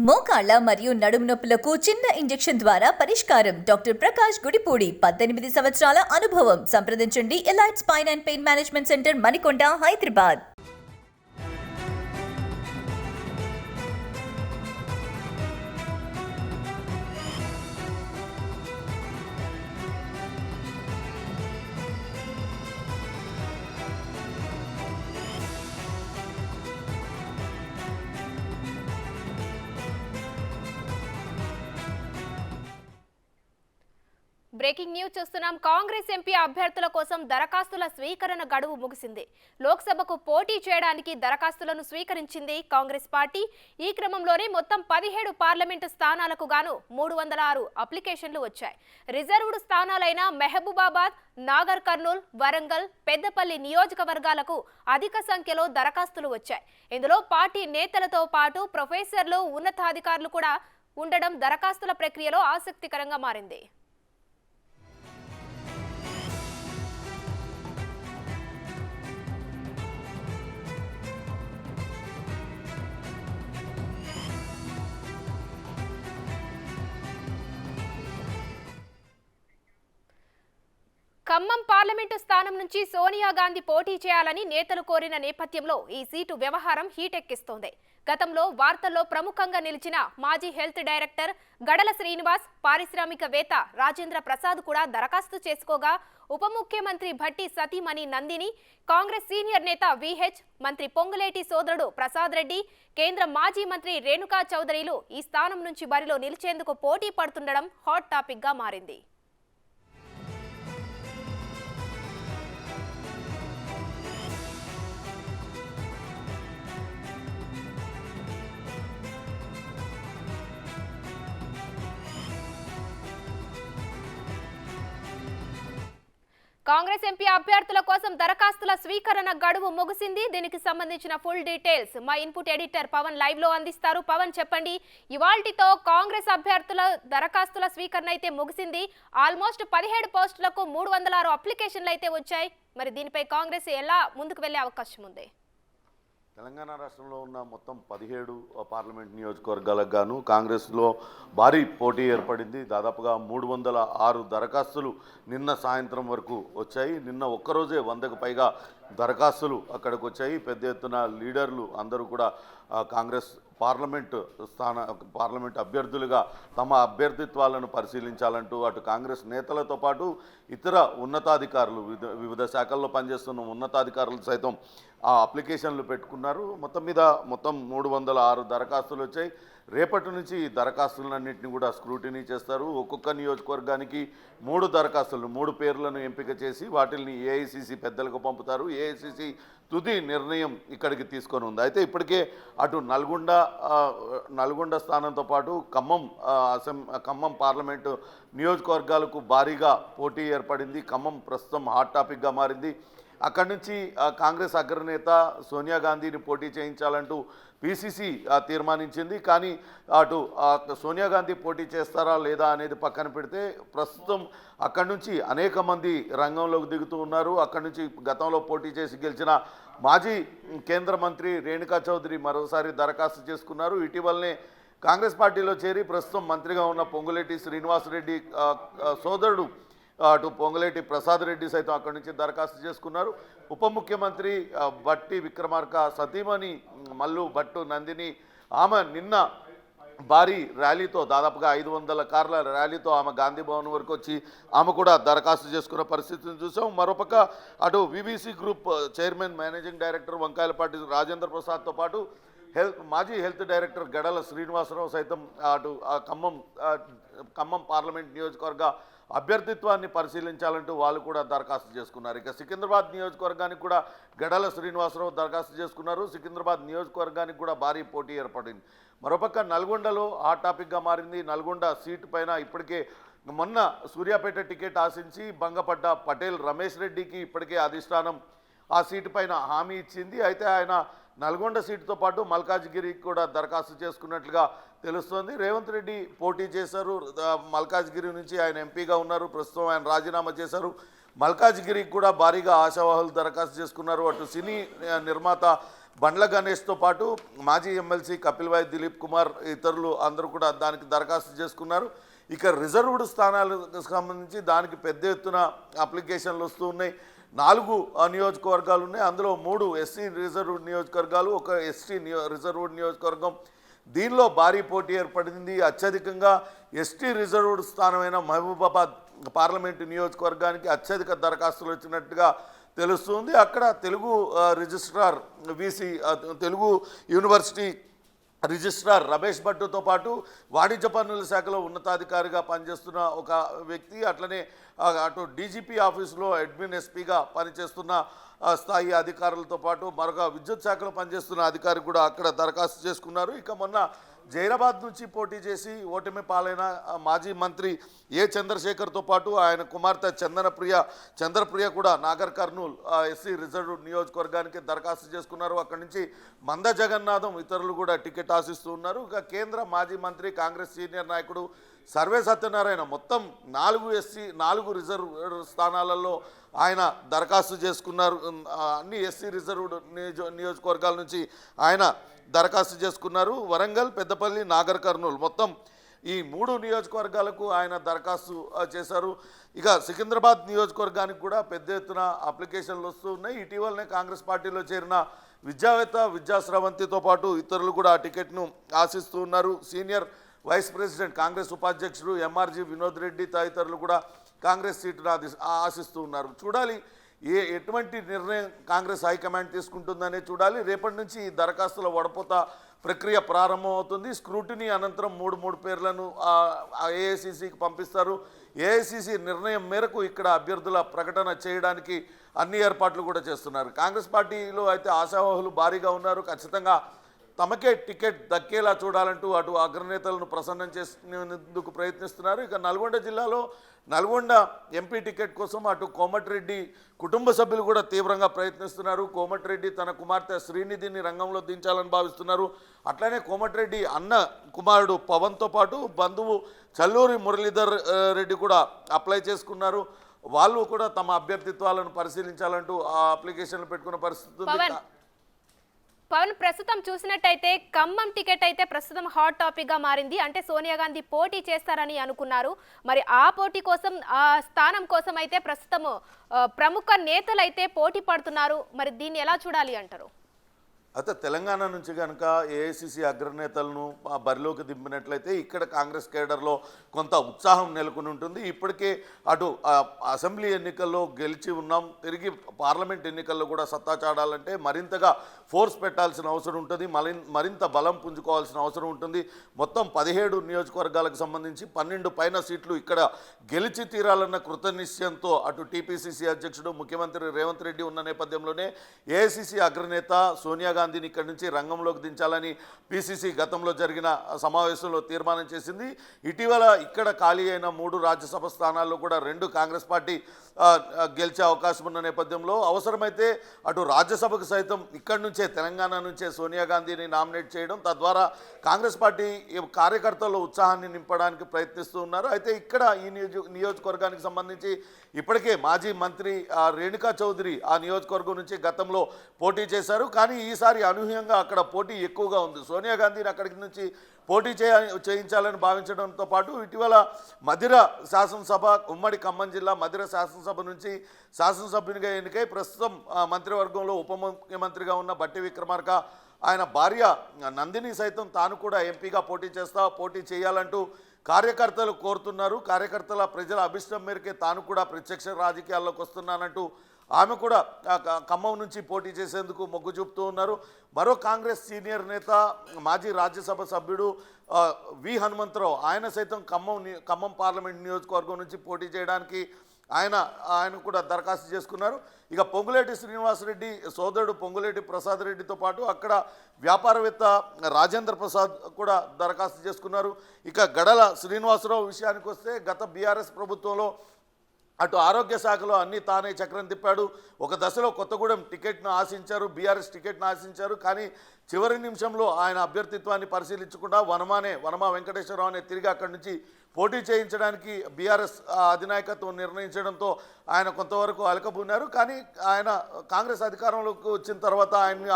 మోకాళ్ల మరియు నడుము నొప్పులకు చిన్న ఇంజెక్షన్ ద్వారా పరిష్కారం. డాక్టర్ ప్రకాష్ గుడిపూడి, 18 సంవత్సరాల అనుభవం. సంప్రదించండి. Elite spine and pain management centre, Manikonda, Hyderabad. Breaking news చూస్తున్నాం. కాంగ్రెస్ ఎంపీ అభ్యర్థుల కోసం దరఖాస్తుల స్వీకరణ గడువు ముగిసింది. లోక్సభకు పోటీ చేయడానికి దరఖాస్తులను స్వీకరించింది కాంగ్రెస్ పార్టీ. ఈ క్రమంలోనే మొత్తం 17 పార్లమెంటు స్థానాలకు గాను 306 అప్లికేషన్లు వచ్చాయి. రిజర్వ్డ్ స్థానాలైన మహబూబాబాద్, నాగర్ కర్నూల్, వరంగల్, పెద్దపల్లి నియోజకవర్గాలకు అధిక సంఖ్యలో దరఖాస్తులు వచ్చాయి. ఇందులో పార్టీ నేతలతో పాటు ప్రొఫెసర్లు, ఉన్నతాధికారులు కూడా ఉండడం దరఖాస్తుల ప్రక్రియలో ఆసక్తికరంగా మారింది. ఖమ్మం పార్లమెంటు స్థానం నుంచి సోనియా గాంధీ పోటీ చేయాలని నేతలు కోరిన నేపథ్యంలో ఈ సీటు వ్యవహారం హీటెక్కిస్తోంది. గతంలో వార్తల్లో ప్రముఖంగా నిలిచిన మాజీ హెల్త్ డైరెక్టర్ గడల శ్రీనివాస్, పారిశ్రామికవేత్త రాజేంద్ర ప్రసాద్ కూడా దరఖాస్తు చేసుకోగా, ఉప ముఖ్యమంత్రి భట్టి సతీమణి నందిని, కాంగ్రెస్ సీనియర్ నేత విహెచ్, మంత్రి పొంగులేటి సోదరుడు ప్రసాద్ రెడ్డి, కేంద్ర మాజీ మంత్రి రేణుకా చౌదరిలు ఈ స్థానం నుంచి బరిలో నిలిచేందుకు పోటీ పడుతుండడం హాట్ టాపిక్ గా మారింది. కాంగ్రెస్ ఎంపీ అభ్యర్థుల కోసం దరఖాస్తుల స్వీకరణ గడువు ముగిసింది. దీనికి సంబంధించిన ఫుల్ డీటెయిల్స్ మా ఇన్పుట్ ఎడిటర్ పవన్ లైవ్ లో అందిస్తారు. పవన్, చెప్పండి, ఇవాల్టితో కాంగ్రెస్ అభ్యర్థుల దరఖాస్తుల స్వీకరణ అయితే ముగిసింది. ఆల్మోస్ట్ 17 పోస్టులకు 306 అప్లికేషన్లు అయితే వచ్చాయి. మరి దీనిపై కాంగ్రెస్ ఎలా ముందుకు వెళ్లే అవకాశం ఉంది? తెలంగాణ రాష్ట్రంలో ఉన్న మొత్తం 17 పార్లమెంట్ నియోజకవర్గాలకు గాను కాంగ్రెస్లో భారీ పోటీ ఏర్పడింది. దాదాపుగా 306 దరఖాస్తులు నిన్న సాయంత్రం వరకు వచ్చాయి. నిన్న ఒక్కరోజే 100కు పైగా దరఖాస్తులు అక్కడికి వచ్చాయి. పెద్ద ఎత్తున లీడర్లు అందరూ కూడా కాంగ్రెస్ పార్లమెంట్ అభ్యర్థులుగా తమ అభ్యర్థిత్వాలను పరిశీలించాలంటూ అటు కాంగ్రెస్ నేతలతో పాటు ఇతర ఉన్నతాధికారులు, వివిధ శాఖల్లో పనిచేస్తున్న ఉన్నతాధికారులు సైతం ఆ అప్లికేషన్లు పెట్టుకున్నారు. మొత్తం 306 దరఖాస్తులు వచ్చాయి. రేపటి నుంచి ఈ దరఖాస్తులన్నింటినీ కూడా స్క్రూటినీ చేస్తారు. ఒక్కొక్క నియోజకవర్గానికి 3 దరఖాస్తులు, 3 పేర్లను ఎంపిక చేసి వాటిని ఏఐసిసి పెద్దలకు పంపుతారు. ఏఐసిసి తుది నిర్ణయం ఇక్కడికి తీసుకొని ఉంది. అయితే ఇప్పటికే అటు నల్గొండ స్థానంతో పాటు ఖమ్మం పార్లమెంటు నియోజకవర్గాలకు భారీగా పోటీ ఏర్పడింది. ఖమ్మం ప్రస్తుతం హాట్ టాపిక్గా మారింది. అక్కడి నుంచి కాంగ్రెస్ అగ్రనేత సోనియా గాంధీని పోటీ చేయించాలంటూ పిసిసి తీర్మానించింది. కానీ అటు సోనియా గాంధీ పోటీ చేస్తారా లేదా అనేది పక్కన పెడితే ప్రస్తుతం అక్కడి నుంచి అనేక మంది రంగంలోకి దిగుతూ ఉన్నారు. అక్కడి నుంచి గతంలో పోటీ చేసి గెలిచిన మాజీ కేంద్ర మంత్రి రేణుకా చౌదరి మరోసారి దరఖాస్తు చేసుకున్నారు. ఇటీవలనే కాంగ్రెస్ పార్టీలో చేరి ప్రస్తుతం మంత్రిగా ఉన్న పొంగులేటి శ్రీనివాసరెడ్డి సోదరుడు అటు పొంగులేటి ప్రసాద్ రెడ్డి సైతం అక్కడి నుంచి దరఖాస్తు చేసుకున్నారు. ఉప ముఖ్యమంత్రి భట్టి విక్రమార్క సతీమణి మల్లు భట్టు నందిని, ఆమె నిన్న భారీ ర్యాలీతో, దాదాపుగా 500 కార్ల ర్యాలీతో ఆమె గాంధీ భవన్ వరకు వచ్చి ఆమె కూడా దరఖాస్తు చేసుకున్న పరిస్థితిని చూసాం. మరోపక్క అటు VBC group chairman, managing director Vankayalapati Rajendra ప్రసాద్తో పాటు మాజీ హెల్త్ డైరెక్టర్ గడల శ్రీనివాసరావు సైతం అటు ఖమ్మం పార్లమెంట్ నియోజకవర్గ అభ్యర్థిత్వాన్ని పరిశీలించాలంటూ వాళ్ళు కూడా దరఖాస్తు చేసుకున్నారు. ఇక సికింద్రాబాద్ నియోజకవర్గానికి కూడా గడల శ్రీనివాసరావు దరఖాస్తు చేసుకున్నారు. సికింద్రాబాద్ నియోజకవర్గానికి కూడా భారీ పోటీ ఏర్పడింది. మరోపక్క నల్గొండలో హాట్ టాపిక్గా మారింది. నల్గొండ సీటు పైన ఇప్పటికే మొన్న సూర్యాపేట టికెట్ ఆశించి భంగపడ్డ పటేల్ రమేష్ రెడ్డికి ఇప్పటికే అధిష్టానం ఆ సీటు పైన హామీ ఇచ్చింది. అయితే ఆయన నల్గొండ సీటుతో పాటు మల్కాజ్గిరికి కూడా దరఖాస్తు చేసుకున్నట్లుగా తెలుస్తోంది. రేవంత్ రెడ్డి పోటీ చేశారు. మల్కాజ్గిరి నుంచి ఆయన ఎంపీగా ఉన్నారు. ప్రస్తుతం ఆయన రాజీనామా చేశారు. మల్కాజ్గిరికి కూడా భారీగా ఆశావాహులు దరఖాస్తు చేసుకున్నారు. అటు సినీ నిర్మాత బండ్ల గణేష్తో పాటు మాజీ ఎమ్మెల్సీ కపిల్వాయి దిలీప్ కుమార్ ఇతరులు అందరూ కూడా దానికి దరఖాస్తు చేసుకున్నారు. ఇక రిజర్వ్డ్ స్థానాలకు సంబంధించి దానికి పెద్ద ఎత్తున అప్లికేషన్లు వస్తూ ఉన్నాయి. 4 నియోజకవర్గాలు ఉన్నాయి. అందులో 3 ఎస్సీ రిజర్వ్డ్ నియోజకవర్గాలు, ఒక ఎస్టీ రిజర్వ్డ్ నియోజకవర్గం. దీనిలో భారీ పోటీ ఏర్పడింది. అత్యధికంగా ఎస్టీ రిజర్వ్డ్ స్థానమైన మహబూబాబాద్ పార్లమెంటు నియోజకవర్గానికి అత్యధిక దరఖాస్తులు వచ్చినట్టుగా తెలుస్తుంది. అక్కడ Telugu registrar VC Telugu university registrar Ramesh భట్టుతో పాటు వాణిజ్య పన్నుల శాఖలో ఉన్నతాధికారిగా పనిచేస్తున్న ఒక వ్యక్తి, అట్లనే అటు డీజీపీ ఆఫీసులో అడ్మిన్ ఎస్పీగా పనిచేస్తున్న స్థాయి అధికారులతో పాటు మరొక విద్యుత్ శాఖలో పనిచేస్తున్న అధికారి కూడా అక్కడ దరఖాస్తు చేసుకున్నారు. ఇక మొన్న జైరాబాద్ నుంచి పోటీ చేసి ఓటమి పాలైన మాజీ మంత్రి ఏ చంద్రశేఖర్తో పాటు ఆయన కుమార్తె చంద్రప్రియ కూడా నాగర్ కర్నూల్ ఎస్సీ రిజర్వ్డ్ నియోజకవర్గానికి దరఖాస్తు చేసుకున్నారు. అక్కడి నుంచి మంద జగన్నాథం ఇతరులు కూడా టికెట్ ఆశిస్తూ ఉన్నారు. ఇక కేంద్ర మాజీ మంత్రి కాంగ్రెస్ సీనియర్ నాయకుడు సర్వే సత్యనారాయణ మొత్తం 4 రిజర్వ్ స్థానాలలో ఆయన దరఖాస్తు చేసుకున్నారు. అన్ని ఎస్సీ రిజర్వ్డ్ నియోజకవర్గాల నుంచి ఆయన దరఖాస్తు చేసుకున్నారు. వరంగల్, పెద్దపల్లి, నాగర్ కర్నూల్ మొత్తం ఈ 3 నియోజకవర్గాలకు ఆయన దరఖాస్తు చేశారు. ఇక సికింద్రాబాద్ నియోజకవర్గానికి కూడా పెద్ద ఎత్తున అప్లికేషన్లు వస్తూ ఉన్నాయి. ఇటీవలనే కాంగ్రెస్ పార్టీలో చేరిన విద్యావేత్త విద్యా స్రవంతితో పాటు ఇతరులు కూడా ఆ టికెట్ను ఆశిస్తూ ఉన్నారు. సీనియర్ వైస్ ప్రెసిడెంట్ కాంగ్రెస్ ఉపాధ్యక్షుడు ఎంఆర్జీ వినోద్ రెడ్డి తదితరులు కూడా కాంగ్రెస్ సీటును ఆశిస్తూ ఉన్నారు. చూడాలి ఎటువంటి నిర్ణయం కాంగ్రెస్ హైకమాండ్ తీసుకుంటుందనే చూడాలి. రేపటి నుంచి ఈ దరఖాస్తుల వడపోత ప్రక్రియ ప్రారంభమవుతుంది. స్క్రూటినీ అనంతరం 3 పేర్లను ఏఐసిసికి పంపిస్తారు. ఏఐసిసి నిర్ణయం మేరకు ఇక్కడ అభ్యర్థుల ప్రకటన చేయడానికి అన్ని ఏర్పాట్లు కూడా చేస్తున్నారు. కాంగ్రెస్ పార్టీలో అయితే ఆశావాహులు భారీగా ఉన్నారు. ఖచ్చితంగా తమకే టికెట్ దక్కేలా చూడాలంటూ అటు అగ్రనేతలను ప్రసన్నం చేసేందుకు ప్రయత్నిస్తున్నారు. ఇక నల్గొండ జిల్లాలో నల్గొండ ఎంపీ టికెట్ కోసం అటు కోమటిరెడ్డి కుటుంబ సభ్యులు కూడా తీవ్రంగా ప్రయత్నిస్తున్నారు. కోమటిరెడ్డి తన కుమార్తె శ్రీనిధిని రంగంలో దించాలని భావిస్తున్నారు. అట్లనే కోమటిరెడ్డి అన్న కుమారుడు పవన్తో పాటు బంధువు చల్లూరి మురళీధర్ రెడ్డి కూడా అప్లై చేసుకున్నారు. వాళ్ళు కూడా తమ అభ్యర్థిత్వాలను పరిశీలించాలంటూ ఆ అప్లికేషన్లు పెట్టుకున్న పరిస్థితి ఉంది. పవన్, ప్రస్తుతం చూసినట్టయితే ఖమ్మం టికెట్ అయితే ప్రస్తుతం హాట్ టాపిక్ గా మారింది. అంటే సోనియా గాంధీ పోటీ చేస్తారని అనుకున్నారు. మరి ఆ పోటీ కోసం, ఆ స్థానం కోసం అయితే ప్రస్తుతం ప్రముఖ నేతలు అయితే పోటీ పడుతున్నారు. మరి దీన్ని ఎలా చూడాలి అంటారు? అయితే తెలంగాణ నుంచి కనుక ఏఐసిసి అగ్రనేతలను బరిలోకి దింపినట్లయితే ఇక్కడ కాంగ్రెస్ కేడర్లో కొంత ఉత్సాహం నెలకొని ఉంటుంది. ఇప్పటికే అటు అసెంబ్లీ ఎన్నికల్లో గెలిచి ఉన్నాం, తిరిగి పార్లమెంట్ ఎన్నికల్లో కూడా సత్తా చాడాలంటే మరింతగా ఫోర్స్ పెట్టాల్సిన అవసరం ఉంటుంది, మరింత బలం పుంజుకోవాల్సిన అవసరం ఉంటుంది. మొత్తం 17 నియోజకవర్గాలకు సంబంధించి 12 పైన సీట్లు ఇక్కడ గెలిచి తీరాలన్న కృతనిశ్చయంతో అటు టీపీసీసీ అధ్యక్షుడు ముఖ్యమంత్రి రేవంత్ రెడ్డి ఉన్న నేపథ్యంలోనే ఏఐసిసి అగ్రనేత సోనియా గాంధీని ఇక్కడి నుంచి రంగంలోకి దించాలని పిసిసి గతంలో జరిగిన సమావేశంలో తీర్మానం చేసింది. ఇటీవల ఇక్కడ ఖాళీ అయిన 3 రాజ్యసభ స్థానాల్లో కూడా 2 కాంగ్రెస్ పార్టీ గెలిచే అవకాశం ఉన్న నేపథ్యంలో అవసరమైతే అటు రాజ్యసభకు సైతం ఇక్కడి నుంచే తెలంగాణ నుంచే సోనియా గాంధీని నామినేట్ చేయడం, తద్వారా కాంగ్రెస్ పార్టీ కార్యకర్తల్లో ఉత్సాహాన్ని నింపడానికి ప్రయత్నిస్తూ ఉన్నారు. అయితే ఇక్కడ ఈ నియోజకవర్గానికి సంబంధించి ఇప్పటికే మాజీ మంత్రి రేణుకా చౌదరి ఆ నియోజకవర్గం నుంచి గతంలో పోటీ చేశారు. కానీ ఈసారి అనూహ్యంగా అక్కడ పోటీ ఎక్కువగా ఉంది. సోనియా గాంధీని అక్కడి నుంచి పోటీ చేయించాలని భావించడంతో పాటు ఇటీవల మధిర శాసనసభ, ఉమ్మడి ఖమ్మం జిల్లా మధిర శాసనసభ నుంచి శాసనసభ్యునిగా ఎన్నికై ప్రస్తుతం మంత్రివర్గంలో ఉప ముఖ్యమంత్రిగా ఉన్న బట్టి విక్రమార్క ఆయన భార్య నందిని సైతం తాను కూడా ఎంపీగా పోటీ చేయాలంటూ కార్యకర్తలు కోరుతున్నారు. కార్యకర్తల ప్రజల అభిష్టం మేరకే తాను కూడా ప్రత్యక్ష రాజకీయాల్లోకి వస్తున్నానంటూ ఆమె కూడా ఖమ్మం నుంచి పోటీ చేసేందుకు మొగ్గు చూపుతూ ఉన్నారు. మరో కాంగ్రెస్ సీనియర్ నేత మాజీ రాజ్యసభ సభ్యుడు వి హనుమంతరావు ఆయన సైతం ఖమ్మం పార్లమెంట్ నియోజకవర్గం నుంచి పోటీ చేయడానికి ఆయన కూడా దరఖాస్తు చేసుకున్నారు. ఇక పొంగులేటి శ్రీనివాసరెడ్డి సోదరుడు పొంగులేటి ప్రసాద్ రెడ్డితో పాటు అక్కడ వ్యాపారవేత్త రాజేంద్ర ప్రసాద్ కూడా దరఖాస్తు చేసుకున్నారు. ఇక గడల శ్రీనివాసరావు విషయానికి వస్తే గత బీఆర్ఎస్ ప్రభుత్వంలో అటు ఆరోగ్య శాఖలో అన్నీ తానే చక్రం తిప్పాడు. ఒక దశలో కొత్తగూడెం టికెట్ను ఆశించారు, బీఆర్ఎస్ టికెట్ను ఆశించారు. కానీ చివరి నిమిషంలో ఆయన అభ్యర్థిత్వాన్ని పరిశీలించకుండా వనమా వెంకటేశ్వరరావు అనే తిరిగి అక్కడి నుంచి పోటీ చేయించడానికి బీఆర్ఎస్ అధినాయకత్వం నిర్ణయించడంతో ఆయన కొంతవరకు అలకబూన్నారు. కానీ ఆయన కాంగ్రెస్ అధికారంలోకి వచ్చిన తర్వాత ఆయన్ని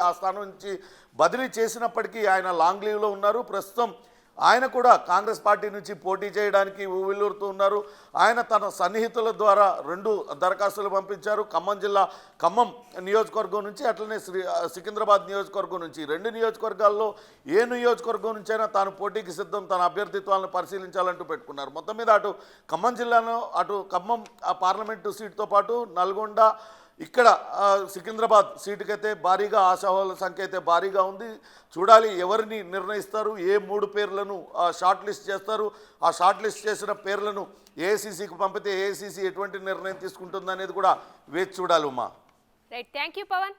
ఆ స్థానం నుంచి బదిలీ చేసినప్పటికీ ఆయన లాంగ్ లీవ్లో ఉన్నారు. ప్రస్తుతం ఆయన కూడా కాంగ్రెస్ పార్టీ నుంచి పోటీ చేయడానికి ఊవిల్లూరుతూ ఉన్నారు. ఆయన తన సన్నిహితుల ద్వారా 2 దరఖాస్తులు పంపించారు. ఖమ్మం నియోజకవర్గం నుంచి, అట్లనే సికింద్రాబాద్ నియోజకవర్గం నుంచి. 2 నియోజకవర్గాల్లో ఏ నియోజకవర్గం నుంచైనా తాను పోటీకి సిద్ధం, తన అభ్యర్థిత్వాలను పరిశీలించాలంటూ పెట్టుకున్నారు. మొత్తం మీద అటు ఖమ్మం జిల్లాలో ఖమ్మం పార్లమెంటు సీటుతో పాటు నల్గొండ, ఇక్కడ సికింద్రాబాద్ సీటుకైతే భారీగా ఆశావాహుల సంఖ్య అయితే భారీగా ఉంది. చూడాలి ఎవరిని నిర్ణయిస్తారు, ఏ 3 పేర్లను షార్ట్ లిస్ట్ చేస్తారు. ఆ షార్ట్ లిస్ట్ చేసిన పేర్లను ఏఐసీసీకి పంపితే ఏఐసీసీ ఎటువంటి నిర్ణయం తీసుకుంటుందనేది కూడా వేచి చూడాలి. Uma, right, thank you Pawan.